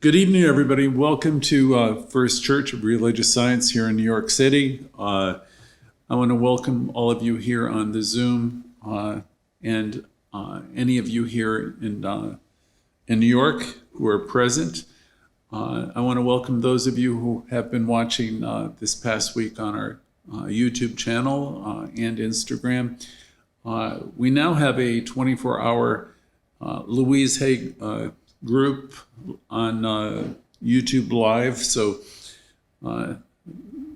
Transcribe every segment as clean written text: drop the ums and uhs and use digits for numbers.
Good evening, everybody. Welcome to First Church of Religious Science here in New York City. I want to welcome all of you here on the Zoom and any of you here in New York who are present. I want to welcome those of you who have been watching this past week on our YouTube channel and Instagram. We now have a 24-hour Louise group on YouTube Live, so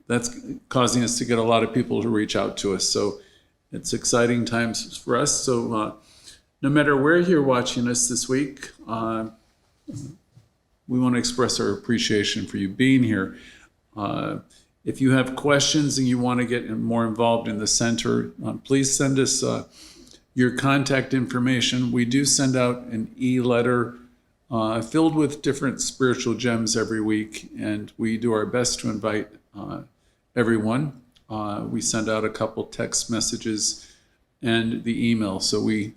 that's causing us to get a lot of people to reach out to us. So it's exciting times for us. So no matter where you're watching us this week, we want to express our appreciation for you being here. If you have questions and you want to get more involved in the center, please send us your contact information. We do send out an e-letter filled with different spiritual gems every week, and we do our best to invite everyone. We send out a couple text messages and the email, so we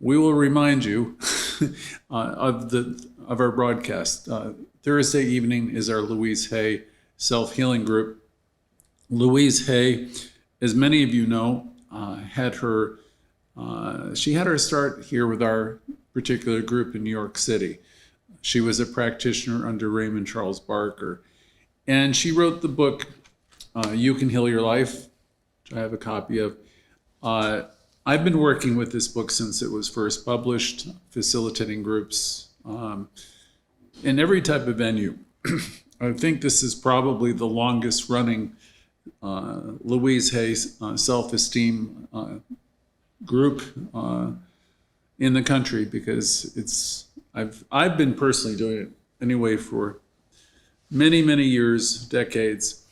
will remind you of our broadcast. Thursday evening is our Louise Hay self-healing group. Louise Hay, as many of you know, she had her start here with our particular group in New York City. She was a practitioner under Raymond Charles Barker, and she wrote the book You Can Heal Your Life, which I have a copy of. I've been working with this book since it was first published, facilitating groups in every type of venue. I think this is probably the longest running Louise Hay self-esteem group in the country, because I've been personally doing it anyway for many years, decades.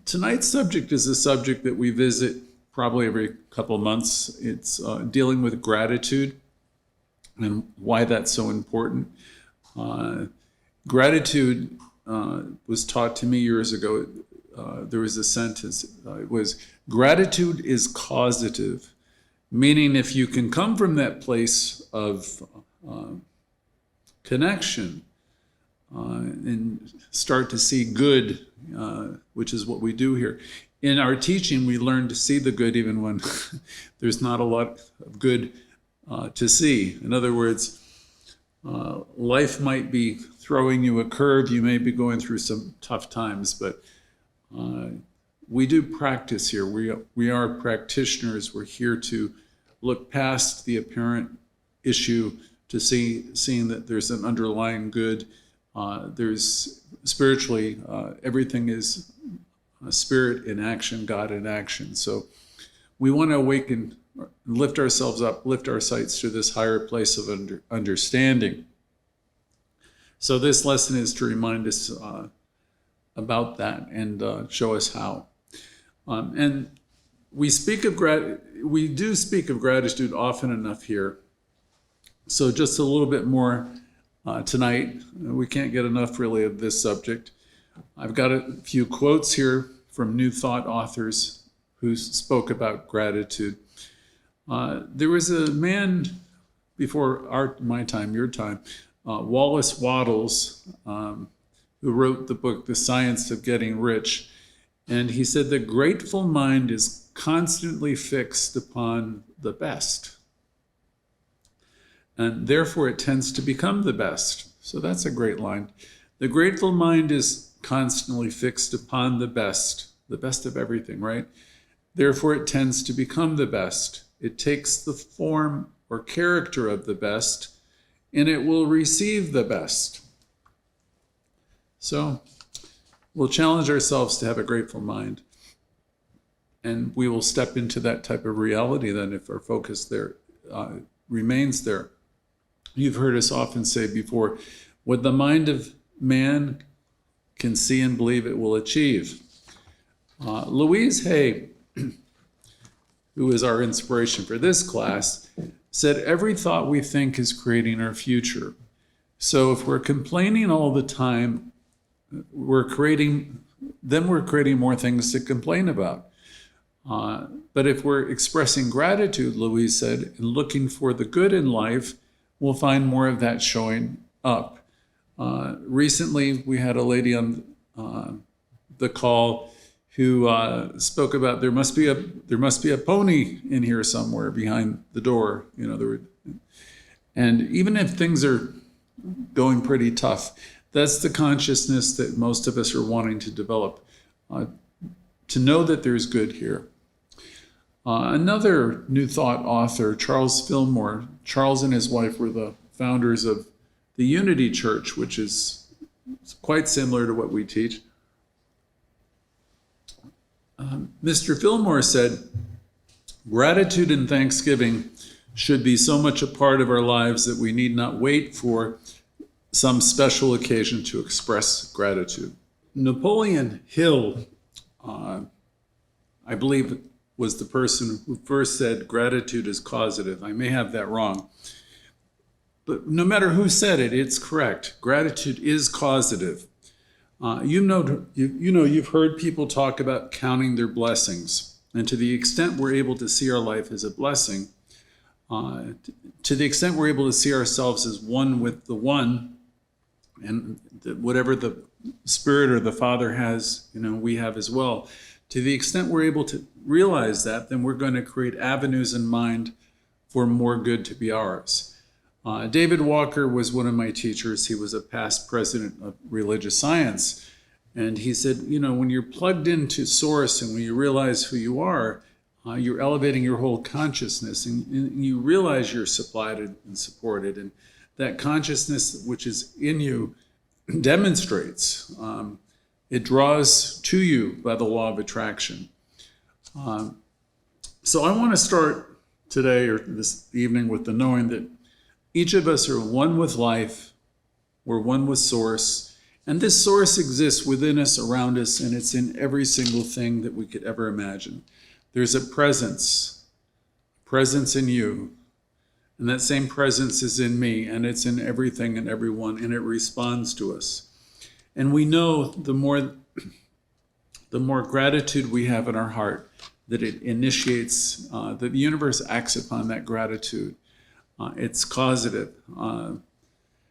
Tonight's subject is a subject that we visit probably every couple of months. It's dealing with gratitude and why that's so important. Gratitude was taught to me years ago. There was a sentence, it was, gratitude is causative. Meaning, if you can come from that place of connection and start to see good, which is what we do here. In our teaching, we learn to see the good even when there's not a lot of good to see. In other words, life might be throwing you a curve. You may be going through some tough times, but we do practice here. We are practitioners. We're here to look past the apparent issue to seeing that there's an underlying good. There's spiritually, everything is spirit in action, God in action. So we want to awaken, lift ourselves up, lift our sights to this higher place of understanding. So this lesson is to remind us about that and show us how. And we do speak of gratitude often enough here. So just a little bit more tonight. We can't get enough really of this subject. I've got a few quotes here from New Thought authors who spoke about gratitude. There was a man before my time, your time, Wallace Wattles, who wrote the book, The Science of Getting Rich. And he said, the grateful mind is constantly fixed upon the best. And therefore it tends to become the best. So that's a great line. The grateful mind is constantly fixed upon the best of everything, right? Therefore it tends to become the best. It takes the form or character of the best, and it will receive the best. So we'll challenge ourselves to have a grateful mind, and we will step into that type of reality then if our focus there remains there. You've heard us often say before, what the mind of man can see and believe, it will achieve. Louise Hay, who is our inspiration for this class, said every thought we think is creating our future. So if we're complaining all the time, we're creating more things to complain about. But if we're expressing gratitude, Louise said, and looking for the good in life, we'll find more of that showing up. Recently, we had a lady on the call who spoke about there must be a pony in here somewhere behind the door. And even if things are going pretty tough, that's the consciousness that most of us are wanting to develop, to know that there's good here. Another New Thought author, Charles Fillmore. Charles and his wife were the founders of the Unity Church, which is quite similar to what we teach. Mr. Fillmore said, "Gratitude and thanksgiving should be so much a part of our lives that we need not wait for some special occasion to express gratitude." Napoleon Hill, I believe, was the person who first said gratitude is causative. I may have that wrong. But no matter who said it, it's correct. Gratitude is causative. You've heard people talk about counting their blessings. And to the extent we're able to see our life as a blessing, to the extent we're able to see ourselves as one with the one, and whatever the Spirit or the Father has, we have as well. To the extent we're able to realize that, then we're going to create avenues in mind for more good to be ours. David Walker was one of my teachers. He was a past president of religious science. And he said, when you're plugged into Source and when you realize who you are, you're elevating your whole consciousness, and you realize you're supplied and supported. And that consciousness which is in you demonstrates. It draws to you by the law of attraction. So I want to start today or this evening with the knowing that each of us are one with life, we're one with Source, and this Source exists within us, around us, and it's in every single thing that we could ever imagine. There's a presence in you, and that same presence is in me, and it's in everything and everyone, and it responds to us. And we know the more gratitude we have in our heart, that it initiates, that the universe acts upon that gratitude. It's causative.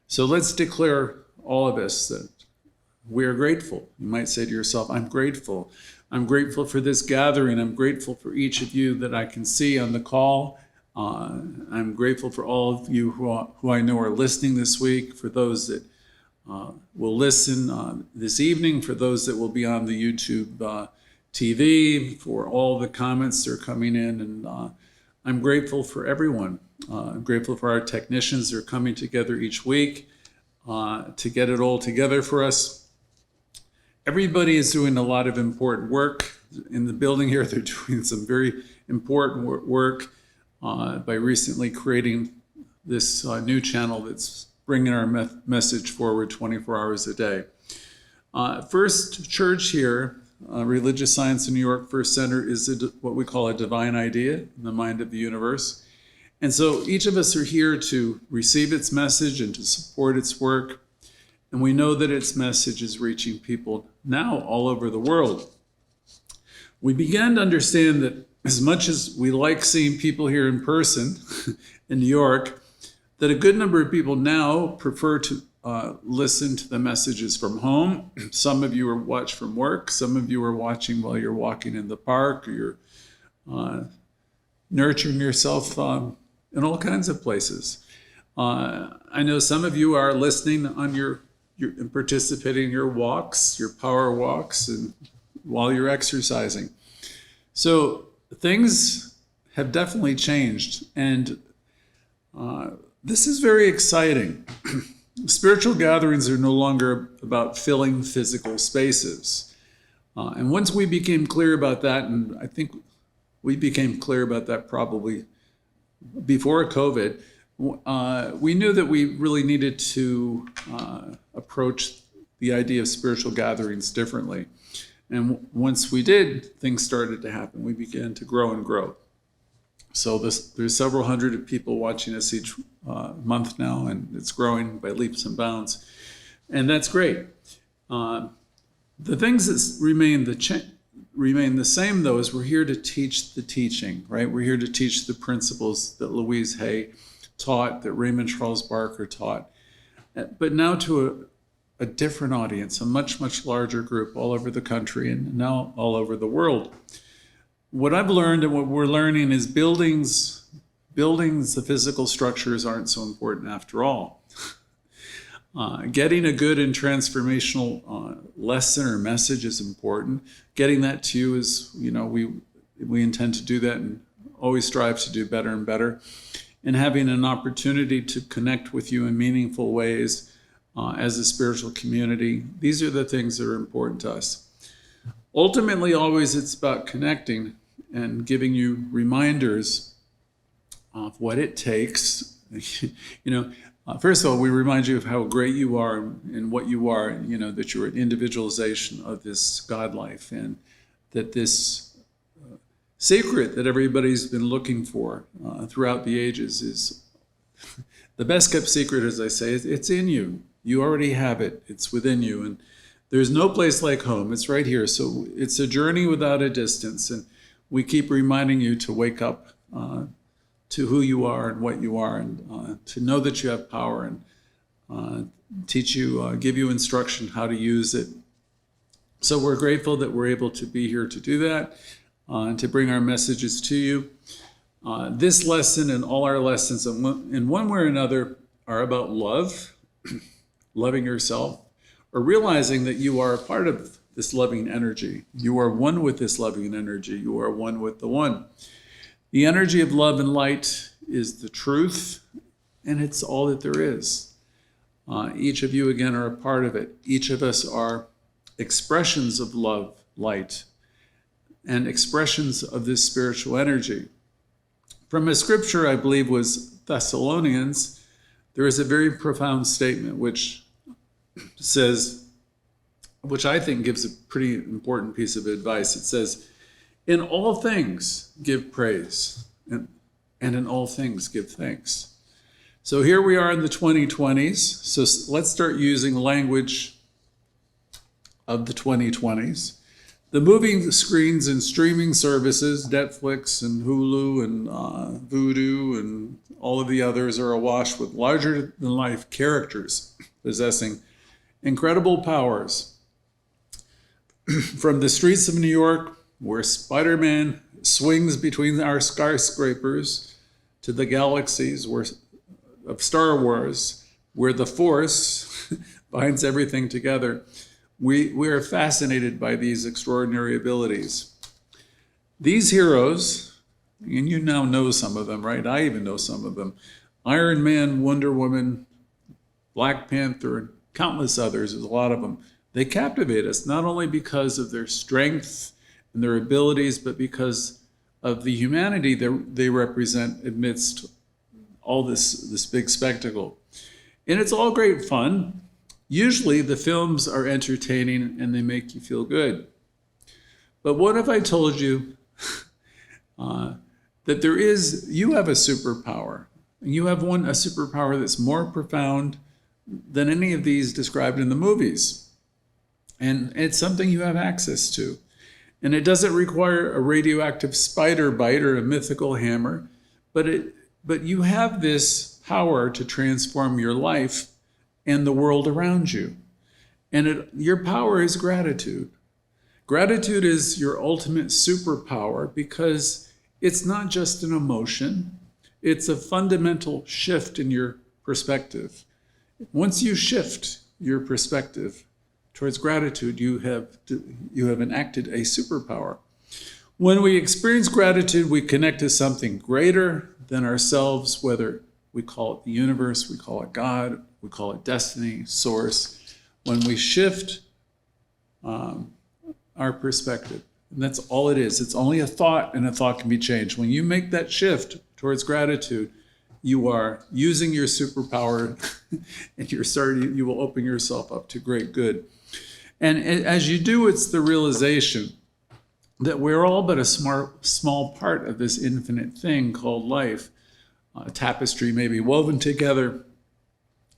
So let's declare, all of us, that we are grateful. You might say to yourself, I'm grateful. I'm grateful for this gathering. I'm grateful for each of you that I can see on the call. I'm grateful for all of you who I know are listening this week, for those that will listen this evening, for those that will be on the YouTube TV, for all the comments that are coming in. And I'm grateful for everyone. I'm grateful for our technicians that are coming together each week to get it all together for us. Everybody is doing a lot of important work in the building here. They're doing some very important work by recently creating this new channel that's bringing our message forward 24 hours a day. First Church here, Religious Science in New York First Center, is what we call a divine idea in the mind of the universe. And so each of us are here to receive its message and to support its work. And we know that its message is reaching people now all over the world. We began to understand that as much as we like seeing people here in person in New York, that a good number of people now prefer to listen to the messages from home. Some of you are watching from work. Some of you are watching while you're walking in the park, or you're nurturing yourself in all kinds of places. I know some of you are listening on your participating in your walks, your power walks, and while you're exercising. So things have definitely changed, and this is very exciting. Spiritual gatherings are no longer about filling physical spaces. And once we became clear about that, and I think we became clear about that probably before COVID, we knew that we really needed to approach the idea of spiritual gatherings differently. And once we did, things started to happen. We began to grow and grow. So there's several hundred people watching us each month now, and it's growing by leaps and bounds. And that's great. The things that remain the same, though, is we're here to teach the teaching, right? We're here to teach the principles that Louise taught, that Raymond Charles Barker taught. but now to a different audience, a much, much larger group all over the country and now all over the world. What I've learned and what we're learning is buildings, the physical structures aren't so important after all. Getting a good and transformational lesson or message is important. Getting that to you is, we intend to do that and always strive to do better and better. And having an opportunity to connect with you in meaningful ways as a spiritual community, these are the things that are important to us. Ultimately, always it's about connecting and giving you reminders of what it takes. First of all, we remind you of how great you are and what you are, that you're an individualization of this God life, and that this secret that everybody's been looking for throughout the ages is the best kept secret, as I say. It's in you. You already have it. It's within you. And there's no place like home. It's right here. So it's a journey without a distance. And we keep reminding you to wake up to who you are and what you are, and to know that you have power, and teach you, give you instruction how to use it. So we're grateful that we're able to be here to do that, and to bring our messages to you. This lesson and all our lessons in one way or another are about love, loving yourself, or realizing that you are a part of this loving energy. You are one with this loving energy. You are one with the one. The energy of love and light is the truth, and it's all that there is. Each of you, again, are a part of it. Each of us are expressions of love, light, and expressions of this spiritual energy. From a scripture, I believe was Thessalonians, there is a very profound statement which says, which I think gives a pretty important piece of advice. It says, in all things give praise, and in all things give thanks. So here we are in the 2020s. So let's start using language of the 2020s. The movie screens and streaming services, Netflix and Hulu and Vudu and all of the others, are awash with larger-than-life characters possessing incredible powers. From the streets of New York, where Spider-Man swings between our skyscrapers, to the galaxies of Star Wars, where the Force binds everything together, we are fascinated by these extraordinary abilities. These heroes, and you now know some of them, right? I even know some of them. Iron Man, Wonder Woman, Black Panther, and countless others, there's a lot of them. They captivate us, not only because of their strength and their abilities, but because of the humanity that they represent amidst all this big spectacle. And it's all great fun. Usually the films are entertaining and they make you feel good. But what if I told you that you have a superpower? You have a superpower that's more profound than any of these described in the movies. And it's something you have access to. And it doesn't require a radioactive spider bite or a mythical hammer, but you have this power to transform your life and the world around you. And your power is gratitude. Gratitude is your ultimate superpower because it's not just an emotion, it's a fundamental shift in your perspective. Once you shift your perspective towards gratitude, you have enacted a superpower. When we experience gratitude, we connect to something greater than ourselves, whether we call it the universe, we call it God, we call it destiny, source. When we shift our perspective, and that's all it is. It's only a thought, and a thought can be changed. When you make that shift towards gratitude, you are using your superpower, and you will open yourself up to great good. And as you do, it's the realization that we're all but a small part of this infinite thing called life. A tapestry may be woven together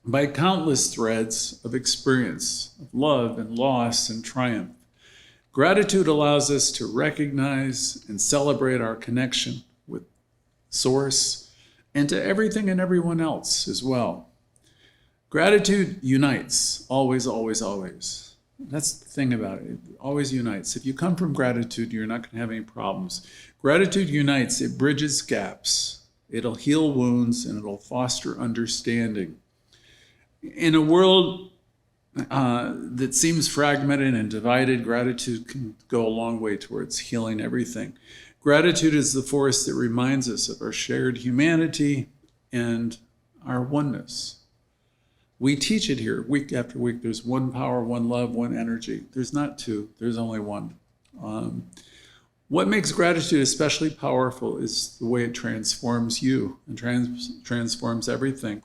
by countless threads of experience, of love and loss and triumph. Gratitude allows us to recognize and celebrate our connection with Source and to everything and everyone else as well. Gratitude unites, always, always, always. That's the thing about it. It always unites. If you come from gratitude, you're not going to have any problems. Gratitude unites. It bridges gaps. It'll heal wounds, and it'll foster understanding. In a world that seems fragmented and divided, gratitude can go a long way towards healing everything. Gratitude is the force that reminds us of our shared humanity and our oneness. We teach it here week after week. There's one power, one love, one energy. There's not two, there's only one. What makes gratitude especially powerful is the way it transforms you and transforms everything.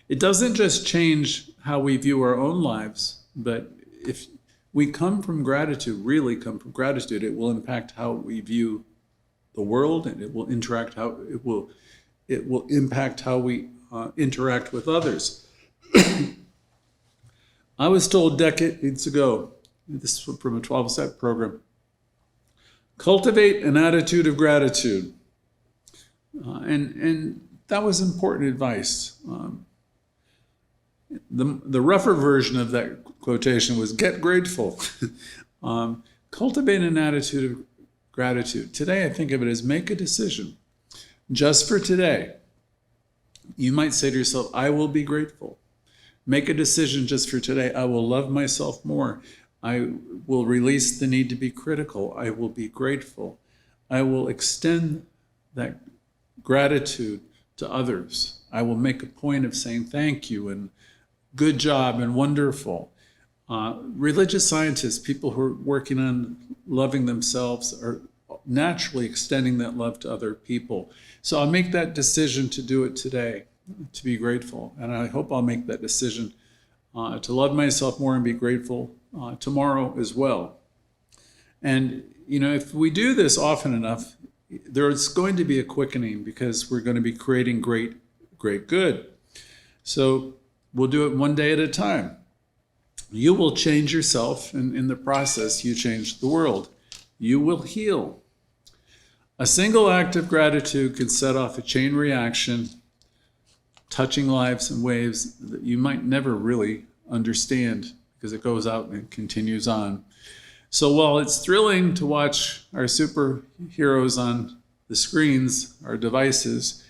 It doesn't just change how we view our own lives, but if we come from gratitude, really come from gratitude, it will impact how we view the world, and it will impact how we interact with others. I was told decades ago, this is from a 12-step program, cultivate an attitude of gratitude. And that was important advice. The rougher version of that quotation was get grateful. Cultivate an attitude of gratitude. Today, I think of it as make a decision just for today. You might say to yourself, I will be grateful. Make a decision just for today. I will love myself more. I will release the need to be critical. I will be grateful. I will extend that gratitude to others. I will make a point of saying thank you and good job and wonderful. Religious scientists, people who are working on loving themselves, are naturally extending that love to other people. So I'll make that decision to do it today, to be grateful. And I hope I'll make that decision to love myself more and be grateful tomorrow as well. And, if we do this often enough, there's going to be a quickening because we're going to be creating great good. So we'll do it one day at a time. You will change yourself, and in the process, you change the world. You will heal. A single act of gratitude can set off a chain reaction, touching lives in ways that you might never really understand because it goes out and continues on. So while it's thrilling to watch our superheroes on the screens, our devices,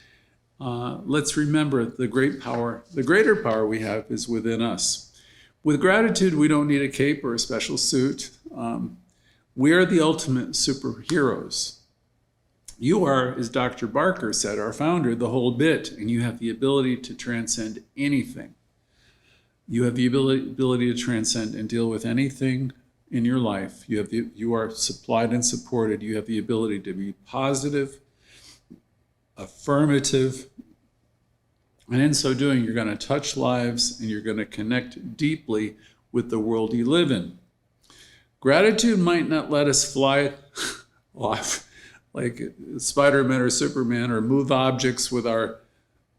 let's remember the greater power we have is within us. With gratitude, we don't need a cape or a special suit. We are the ultimate superheroes. You are, as Dr. Barker said, our founder, the whole bit, and you have the ability to transcend anything. You have the ability to transcend and deal with anything in your life. You are supplied and supported. You have the ability to be positive, affirmative, and in so doing, you're going to touch lives and you're going to connect deeply with the world you live in. Gratitude might not let us fly off like Spider-Man or Superman or move objects with our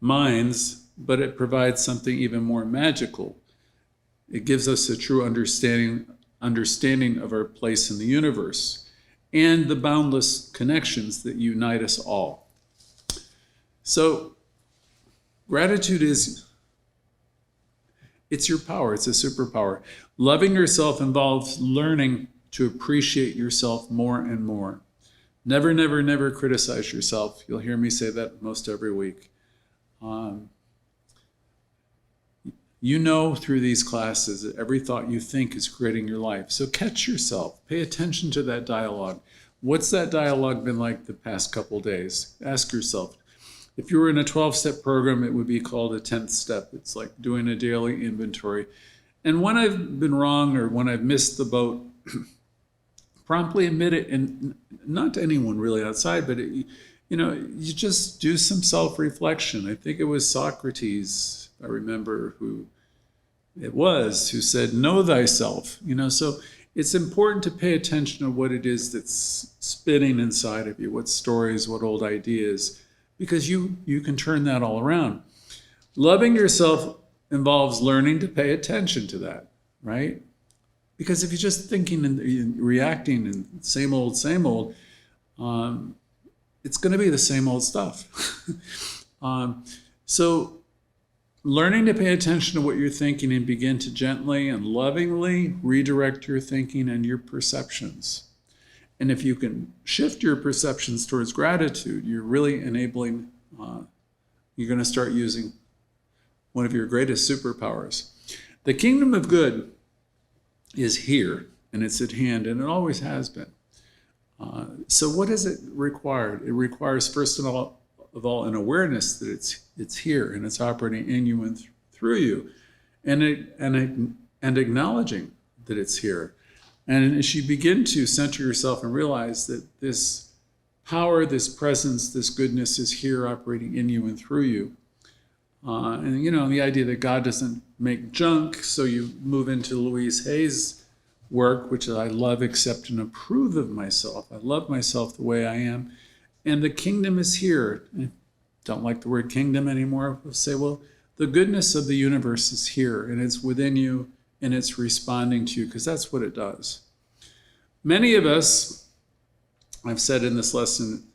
minds, but it provides something even more magical. It gives us a true understanding of our place in the universe and the boundless connections that unite us all. So gratitude it's your power. It's a superpower. Loving yourself involves learning to appreciate yourself more and more. Never, never, never criticize yourself. You'll hear me say that most every week. Through these classes that every thought you think is creating your life. So catch yourself. Pay attention to that dialogue. What's that dialogue been like the past couple days? Ask yourself. If you were in a 12-step program, it would be called a 10th step. It's like doing a daily inventory. And when I've been wrong or when I've missed the boat, promptly admit it, and not to anyone really outside, but you just do some self-reflection. I think it was Socrates, I remember who it was, who said, know thyself. So it's important to pay attention to what it is that's spinning inside of you, what stories, what old ideas, because you can turn that all around. Loving yourself involves learning to pay attention to that, right? Because if you're just thinking and reacting and same old, it's going to be the same old stuff. So learning to pay attention to what you're thinking and begin to gently and lovingly redirect your thinking and your perceptions. And if you can shift your perceptions towards gratitude, you're really enabling, you're going to start using one of your greatest superpowers. The kingdom of good is here, and it's at hand, and it always has been. So what does it require? It requires, first of all, an awareness that it's here and it's operating in you and through you, and acknowledging that it's here. And as you begin to center yourself and realize that this power, this presence, this goodness is here operating in you and through you. And the idea that God doesn't make junk, so you move into Louise Hay's work, which I love, accept, and approve of myself. I love myself the way I am. And the kingdom is here. I don't like the word kingdom anymore. We'll say, well, the goodness of the universe is here, and it's within you, and it's responding to you, because that's what it does. Many of us, I've said in this lesson,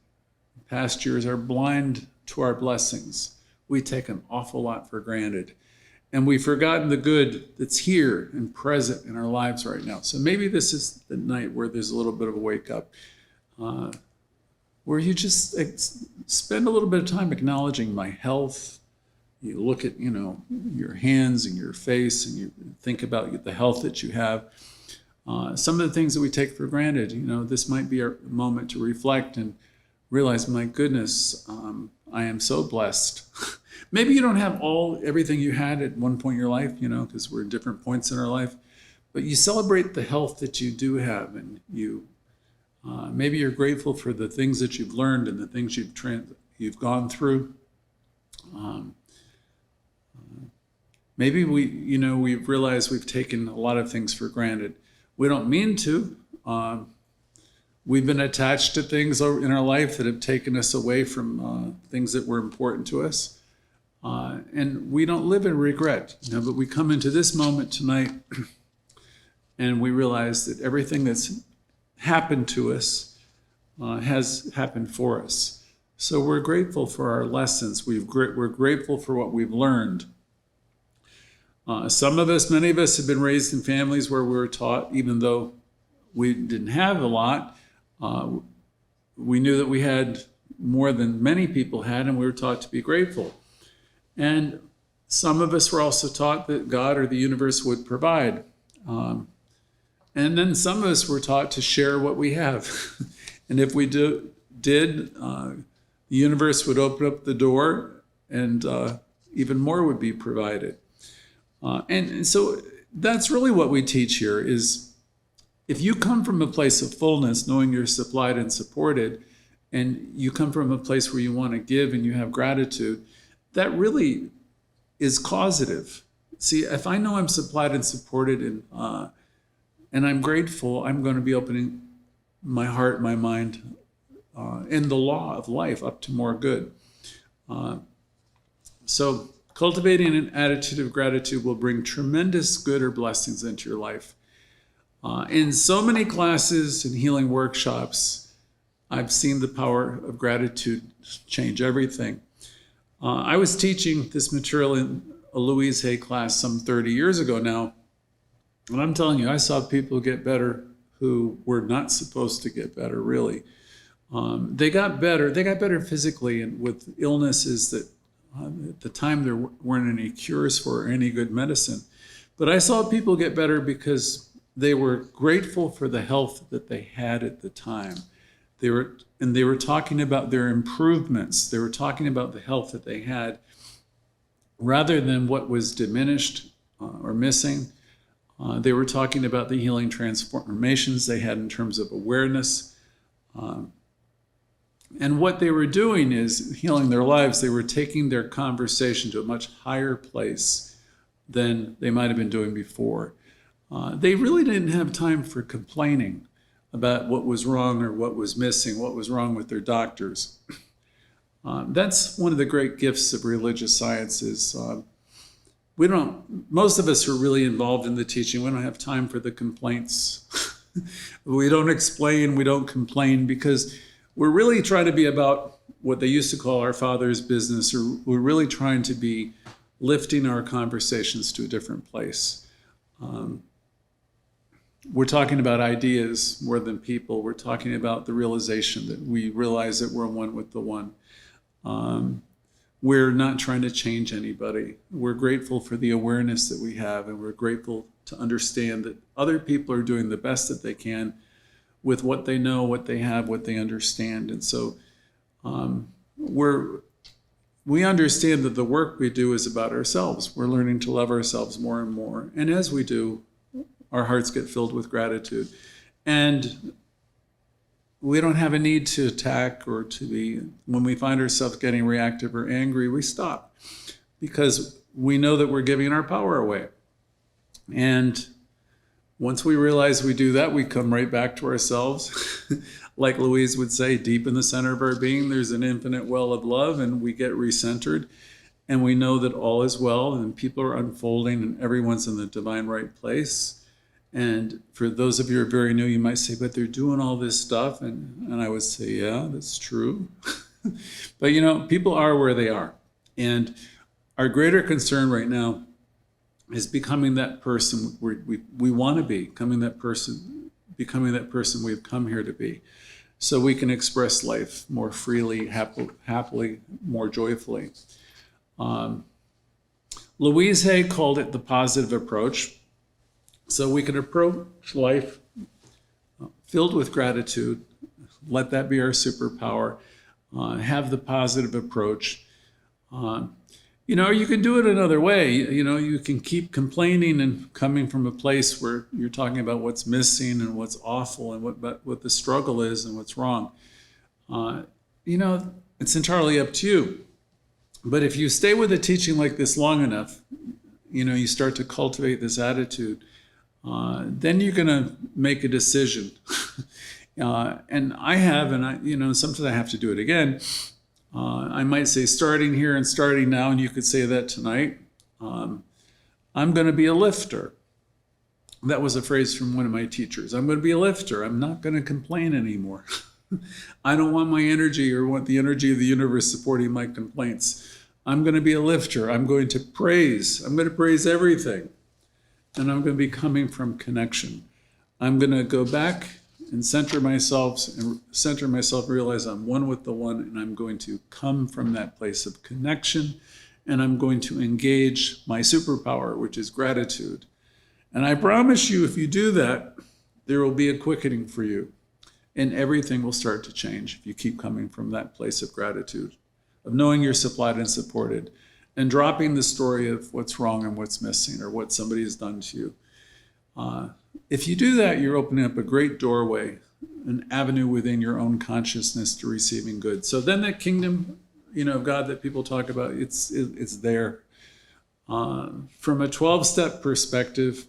past years, are blind to our blessings. We take an awful lot for granted. And we've forgotten the good that's here and present in our lives right now. So maybe this is the night where there's a little bit of a wake up, where you just spend a little bit of time acknowledging my health. You look at, your hands and your face, and you think about the health that you have. Some of the things that we take for granted, this might be a moment to reflect and realize, my goodness, I am so blessed. Maybe you don't have everything you had at one point in your life, because we're at different points in our life, but you celebrate the health that you do have, and maybe you're grateful for the things that you've learned and the things you've gone through. Maybe we've realized we've taken a lot of things for granted. We don't mean to. We've been attached to things in our life that have taken us away from things that were important to us. And we don't live in regret, but we come into this moment tonight and we realize that everything that's happened to us has happened for us. So we're grateful for our lessons. We're grateful for what we've learned. Many of us have been raised in families where we were taught, even though we didn't have a lot, we knew that we had more than many people had, and we were taught to be grateful. And some of us were also taught that God or the universe would provide. And then some of us were taught to share what we have. And if we did, the universe would open up the door, and even more would be provided. And so that's really what we teach here is, if you come from a place of fullness, knowing you're supplied and supported, and you come from a place where you want to give and you have gratitude, that really is causative. See, if I know I'm supplied and supported and I'm grateful, I'm going to be opening my heart, my mind, and the law of life up to more good. So cultivating an attitude of gratitude will bring tremendous good or blessings into your life. In so many classes and healing workshops, I've seen the power of gratitude change everything. I was teaching this material in a Louise Hay class some 30 years ago now, and I'm telling you, I saw people get better who were not supposed to get better, really. They got better physically, and with illnesses that at the time there weren't any cures for or any good medicine. But I saw people get better because they were grateful for the health that they had at the time. They were talking about their improvements. They were talking about the health that they had, rather than what was diminished or missing. They were talking about the healing transformations they had in terms of awareness. And what they were doing is healing their lives. They were taking their conversation to a much higher place than they might have been doing before. They really didn't have time for complaining about what was wrong or what was missing, what was wrong with their doctors. That's one of the great gifts of religious science is most of us who are really involved in the teaching, we don't have time for the complaints. We don't explain, we don't complain, because we're really trying to be about what they used to call our Father's business, or we're really trying to be lifting our conversations to a different place. We're talking about ideas more than people. We're talking about the realization that we realize that we're one with the one. We're not trying to change anybody. We're grateful for the awareness that we have, and we're grateful to understand that other people are doing the best that they can with what they know, what they have, what they understand. And so we understand that the work we do is about ourselves. We're learning to love ourselves more and more. And as we do, our hearts get filled with gratitude. And we don't have a need to attack or to be, when we find ourselves getting reactive or angry, we stop because we know that we're giving our power away. And once we realize we do that, we come right back to ourselves. Like Louise would say, deep in the center of our being, there's an infinite well of love, and we get recentered. And we know that all is well, and people are unfolding, and everyone's in the divine right place. And for those of you who are very new, you might say, but they're doing all this stuff. And I would say, yeah, that's true. But, people are where they are. And our greater concern right now is becoming that person we want to be, becoming that person we've come here to be, so we can express life more freely, happily, more joyfully. Louise Hay called it the positive approach. So we can approach life filled with gratitude, let that be our superpower, have the positive approach. You can do it another way. You can keep complaining and coming from a place where you're talking about what's missing and what's awful and what the struggle is and what's wrong. It's entirely up to you. But if you stay with a teaching like this long enough, you start to cultivate this attitude, then you're going to make a decision. And I have, and sometimes I have to do it again. I might say starting here and starting now, and you could say that tonight, I'm going to be a lifter. That was a phrase from one of my teachers. I'm going to be a lifter. I'm not going to complain anymore. I don't want my energy or want the energy of the universe supporting my complaints. I'm going to be a lifter. I'm going to praise. I'm going to praise everything. And I'm going to be coming from connection. I'm going to go back and center myself, realize I'm one with the one, and I'm going to come from that place of connection, and I'm going to engage my superpower, which is gratitude. And I promise you, if you do that, there will be a quickening for you, and everything will start to change if you keep coming from that place of gratitude, of knowing you're supplied and supported, and dropping the story of what's wrong and what's missing or what somebody has done to you. If you do that, you're opening up a great doorway, an avenue within your own consciousness to receiving good. So then that kingdom, of God that people talk about, it's there. From a 12-step perspective,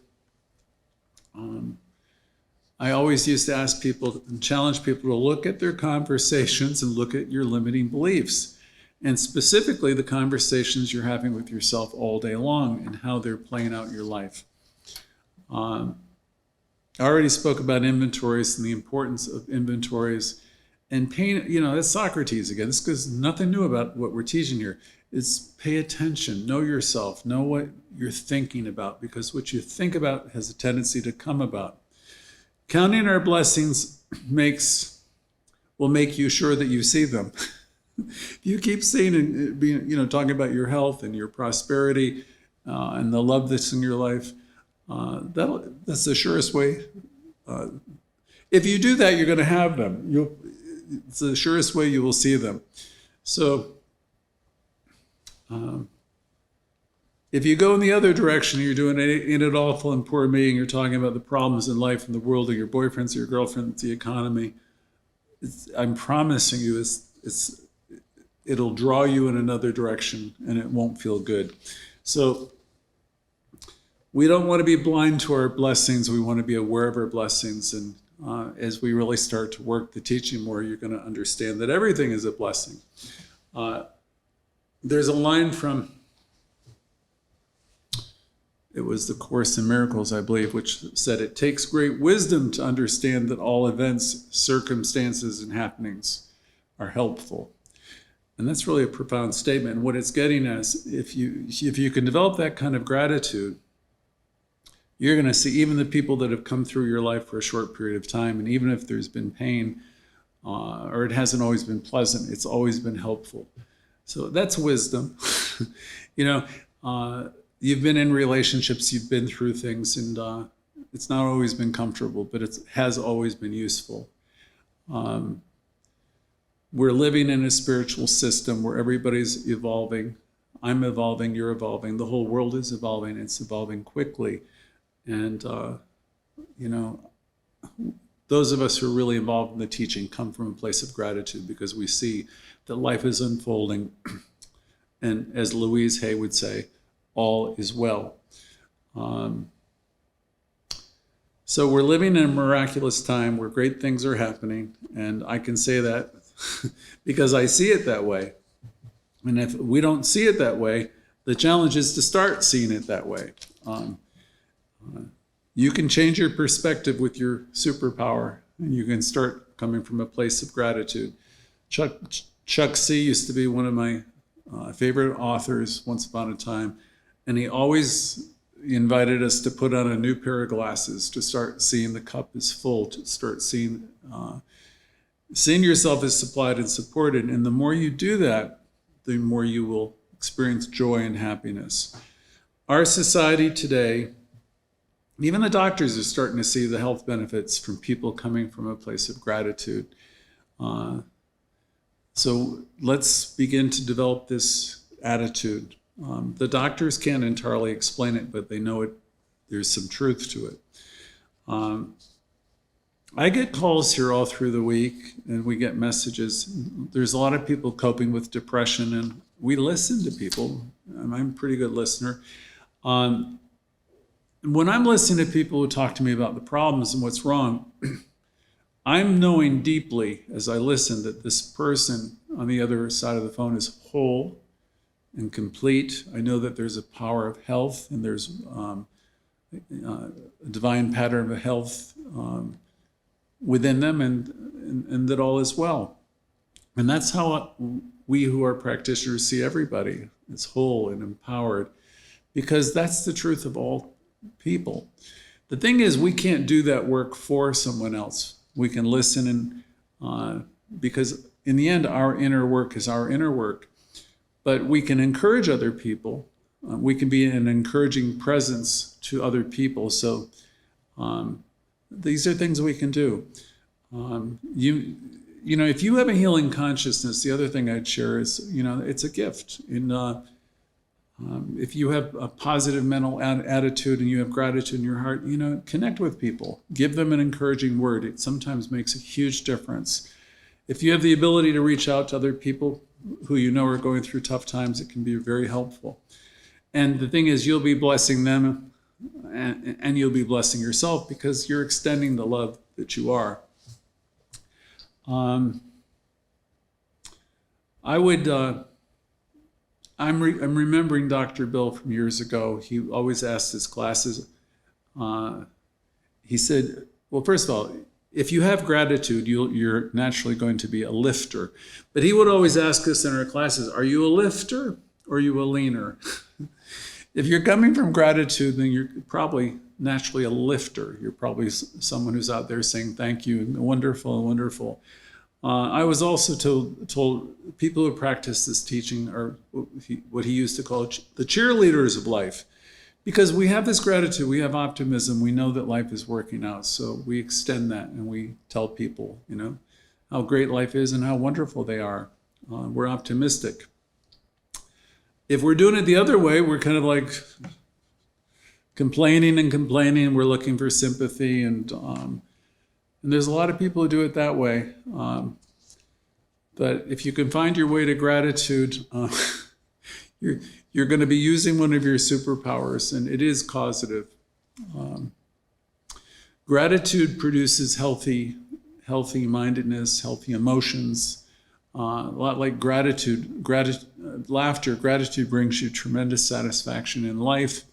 I always used to ask people and challenge people to look at their conversations and look at your limiting beliefs, and specifically the conversations you're having with yourself all day long and how they're playing out in your life. I already spoke about inventories and the importance of inventories. And pain, that's Socrates again. This is nothing new about what we're teaching here. It's pay attention, know yourself, know what you're thinking about, because what you think about has a tendency to come about. Counting our blessings will make you sure that you see them. You keep seeing and talking about your health and your prosperity and the love that's in your life. That's the surest way. If you do that, you're going to have them. It's the surest way you will see them. So if you go in the other direction, you're doing ain't it awful and poor me, and you're talking about the problems in life and the world, or your boyfriends, or your girlfriends, the economy, I'm promising you, it'll draw you in another direction, and it won't feel good. So we don't want to be blind to our blessings. We want to be aware of our blessings. And as we really start to work the teaching more, you're going to understand that everything is a blessing. There's a line from, it was the Course in Miracles, I believe, which said, it takes great wisdom to understand that all events, circumstances, and happenings are helpful. And that's really a profound statement. And what it's getting at is if you can develop that kind of gratitude, you're going to see even the people that have come through your life for a short period of time, and even if there's been pain or it hasn't always been pleasant, it's always been helpful. So that's wisdom. You've been in relationships, you've been through things, and it's not always been comfortable, but it has always been useful. We're living in a spiritual system where everybody's evolving. I'm evolving, you're evolving, the whole world is evolving, it's evolving quickly. And, those of us who are really involved in the teaching come from a place of gratitude because we see that life is unfolding. And as Louise Hay would say, all is well. So we're living in a miraculous time where great things are happening. And I can say that because I see it that way. And if we don't see it that way, the challenge is to start seeing it that way. You can change your perspective with your superpower, and you can start coming from a place of gratitude. Chuck C. used to be one of my favorite authors once upon a time, and he always invited us to put on a new pair of glasses to start seeing the cup is full, to start seeing yourself as supplied and supported. And the more you do that, the more you will experience joy and happiness. Our society today, even the doctors are starting to see the health benefits from people coming from a place of gratitude. So let's begin to develop this attitude. The doctors can't entirely explain it, but they know it. There's some truth to it. I get calls here all through the week, and we get messages. There's a lot of people coping with depression, and we listen to people. I'm a pretty good listener. When I'm listening to people who talk to me about the problems and what's wrong, I'm knowing deeply as I listen that this person on the other side of the phone is whole and complete. I know that there's a power of health, and there's a divine pattern of health within them, and that all is well. And that's how we who are practitioners see everybody as whole and empowered, because that's the truth of all people. The thing is, we can't do that work for someone else. We can listen, and because in the end, our inner work is our inner work. But we can encourage other people. We can be an encouraging presence to other people. So these are things we can do. If you have a healing consciousness, the other thing I'd share is, it's a gift. If you have a positive mental attitude and you have gratitude in your heart, connect with people. Give them an encouraging word. It sometimes makes a huge difference. If you have the ability to reach out to other people who are going through tough times, it can be very helpful. And the thing is, you'll be blessing them and you'll be blessing yourself because you're extending the love that you are. I'm remembering Dr. Bill from years ago. He always asked his classes, he said, well, first of all, if you have gratitude, you're naturally going to be a lifter. But he would always ask us in our classes, are you a lifter or are you a leaner? If you're coming from gratitude, then you're probably naturally a lifter. You're probably someone who's out there saying thank you, and wonderful, wonderful. I was also told people who practice this teaching are what he used to call the cheerleaders of life. Because we have this gratitude, we have optimism, we know that life is working out. So we extend that and we tell people, how great life is and how wonderful they are. We're optimistic. If we're doing it the other way, we're kind of like complaining. We're looking for sympathy, and there's a lot of people who do it that way. But if you can find your way to gratitude, you're going to be using one of your superpowers, and it is causative. Gratitude produces healthy mindedness, healthy emotions. A lot like gratitude, laughter. Gratitude brings you tremendous satisfaction in life,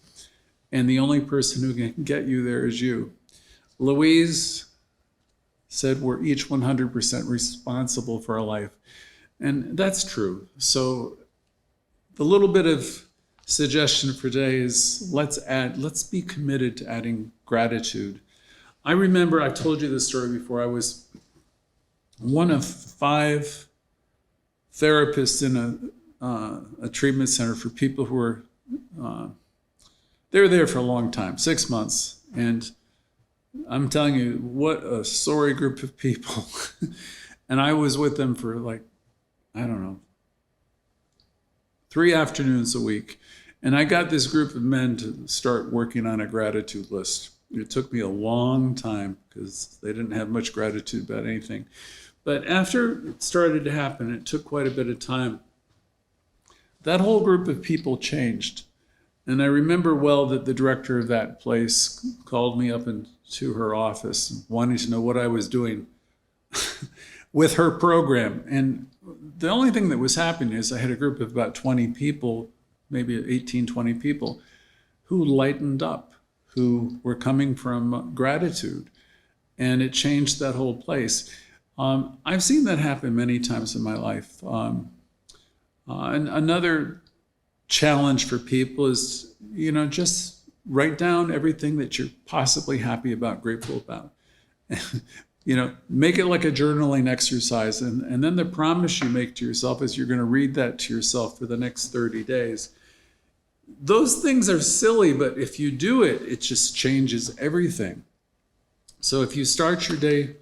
and the only person who can get you there is you. Louise said we're each 100% responsible for our life. And that's true. So the little bit of suggestion for today is let's be committed to adding gratitude. I remember, I've told you this story before, I was one of 5 therapists in a treatment center for people who were, they were there for a long time, 6 months. And I'm telling you, what a sorry group of people. And I was with them for like, I don't know, 3 afternoons a week. And I got this group of men to start working on a gratitude list. It took me a long time because they didn't have much gratitude about anything. But after it started to happen, it took quite a bit of time. That whole group of people changed. And I remember well that the director of that place called me up into her office wanting to know what I was doing with her program. And the only thing that was happening is I had a group of about 20 people, maybe 18, 20 people, who lightened up, who were coming from gratitude. And it changed that whole place. I've seen that happen many times in my life. And another challenge for people is, just write down everything that you're possibly happy about, grateful about. Make it like a journaling exercise. And then the promise you make to yourself is you're going to read that to yourself for the next 30 days. Those things are silly, but if you do it, it just changes everything. So if you start your day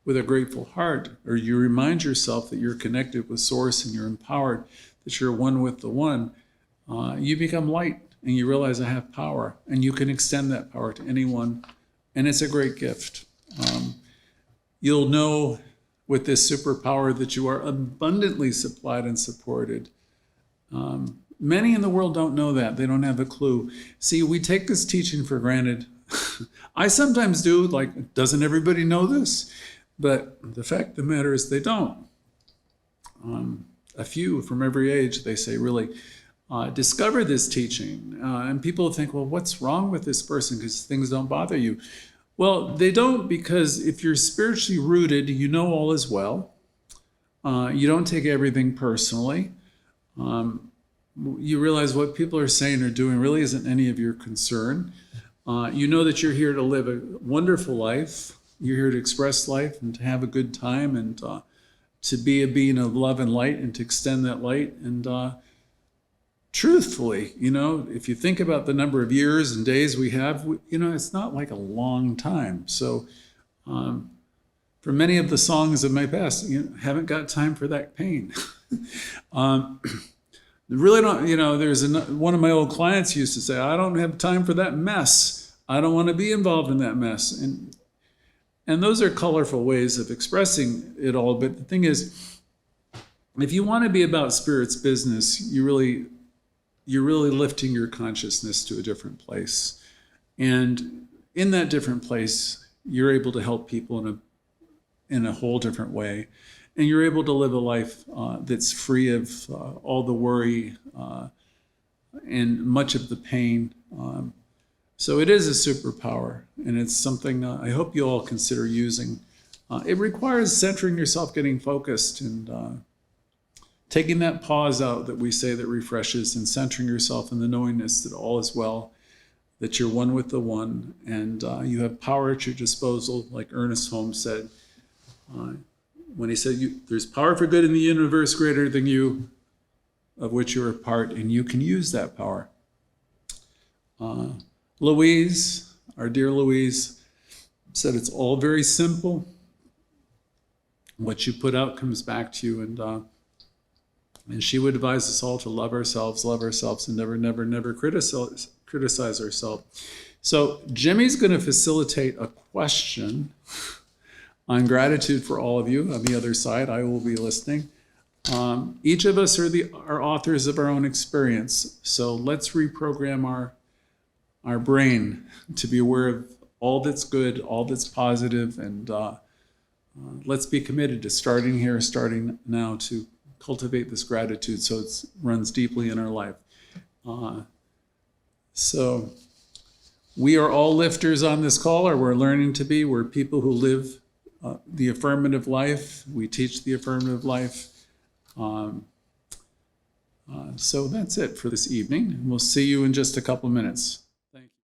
with a grateful heart, or you remind yourself that you're connected with Source and you're empowered, that you're one with the One, you become light and you realize I have power, and you can extend that power to anyone, and it's a great gift. You'll know with this superpower that you are abundantly supplied and supported. Many in the world don't know that. They don't have a clue. See, we take this teaching for granted. I sometimes do, like, doesn't everybody know this? But the fact of the matter is they don't. A few from every age, they say, really discover this teaching. And people think, well, what's wrong with this person because things don't bother you? Well, they don't, because if you're spiritually rooted, you know all is well. You don't take everything personally. You realize what people are saying or doing really isn't any of your concern. You know that you're here to live a wonderful life. You're here to express life and to have a good time, and to be a being of love and light, and to extend that light. And truthfully, if you think about the number of years and days we have, it's not like a long time. So for many of the songs of my past, haven't got time for that pain. Really don't, there's one of my old clients used to say, I don't have time for that mess. I don't want to be involved in that mess. And those are colorful ways of expressing it all. But the thing is, if you want to be about Spirit's business, you're really lifting your consciousness to a different place. And in that different place, you're able to help people in a whole different way. And you're able to live a life that's free of all the worry and much of the pain. So it is a superpower, and it's something I hope you all consider using. It requires centering yourself, getting focused, and taking that pause out that we say that refreshes, and centering yourself in the knowingness that all is well, that you're one with the One, and you have power at your disposal, like Ernest Holmes said. When he said, there's power for good in the universe greater than you, of which you're a part, and you can use that power. Louise, our dear Louise, said it's all very simple. What you put out comes back to you, and she would advise us all to love ourselves, and never criticize ourselves. So Jimmy's going to facilitate a question on gratitude for all of you. On the other side, I will be listening. Each of us are authors of our own experience. So let's reprogram our brain to be aware of all that's good, all that's positive, and let's be committed to starting now to cultivate this gratitude so it runs deeply in our life. So we are all lifters on this call, or we're learning to be. We're people who live the affirmative life. We teach the affirmative life. So that's it for this evening. We'll see you in just a couple minutes.